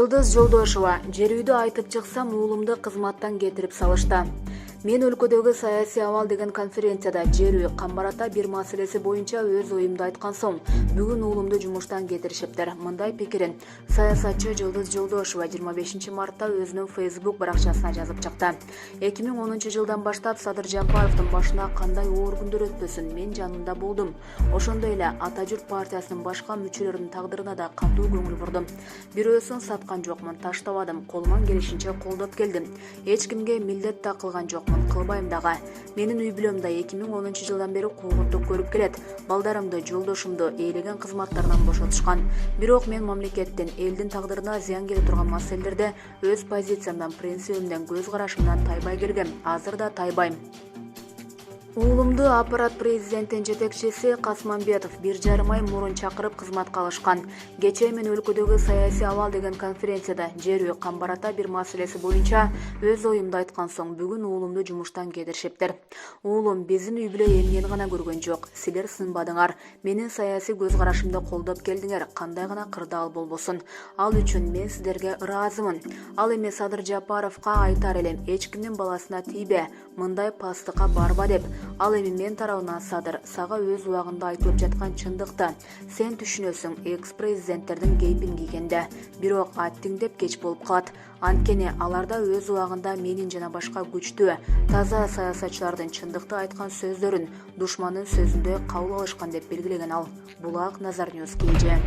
Жылдыз Жолдошова: жерүүдү айтып чыксам, уулумду кызматтан кетирип салышты. Мен өлкөдөгү саясий абал деген конференцияда жерүү камбарата бир маселеси боюнча өз оюмду айткан соң, бүгүн уулумду жумуштан кетиришиптир. Мындай пикирин саясатчы Жылдыз Жолдошова 25 мартта өзүнүн Facebook баракчасына жазып чыкты. 2010 жылдан баштап Садыр Жапаровдун башына кандай оор күндөр өтпөсүн, мен жанында болдум. Ошондой эле Ата Журт партиясынын башка мүчөлөрүнүн тагдырына да катуу көңүл бурдум. Бирөөсүн саткан жокмун, таштабадым, колуман келишинче колдоп келдим. Эч кимге милдет да кылган жокмун, кылбайм дагы. Менин үй бүлөмдө 2010 жылдан бери куугунтук көрүп келет. Балдарымды, жолдошумду ээлеген кызматтарынан бошотушкан. Бирок мен мамлекеттин, элдин тагдырына зыян келе турган маселелерде өз позициямдан, принцибимден, көз карашымдан тайбай келгем. Азыр да тайбайм. Уулумду аппарат президенттин жетекчиси Касмамбетов 1,5 ай мурун чакырып кызматка алышкан. Кечээ мен өлкөдөгү саясий абал деген конференцияда жерүү камбарата бир маселеси боюнча өз оюмду айткан соң, бүгүн уулумду жумуштан кетиришиптир. Уулум, биздин үй бүлө эмнени гана көргөн жок. Силер сынбадыңар. Менин саясий көз карашымды колдоп келдиңер. Кандай гана кырдаал болбосун. Ал үчүн мен силерге ыраазымын. Ал эми Садыр Жапаровго айтар элем, эч кимдин баласына тийбе, мындай пастыкка барба деп. Ал эми мен тарабынан Садыр, сага өз убагында айтылып жаткан чындыкты сен түшүнөсүң экс-президенттердин кейпин кийгенде. Бирок аттиңдеп кеч болуп калат. Анткени аларда өз убагында менин жана башка күчтүү, таза саясатчылардын чындыкты айткан сөздөрүн душмандын сөзүндөй кабыл алышкан деп белгилеген ал. Булак Назар Ньюс, KG.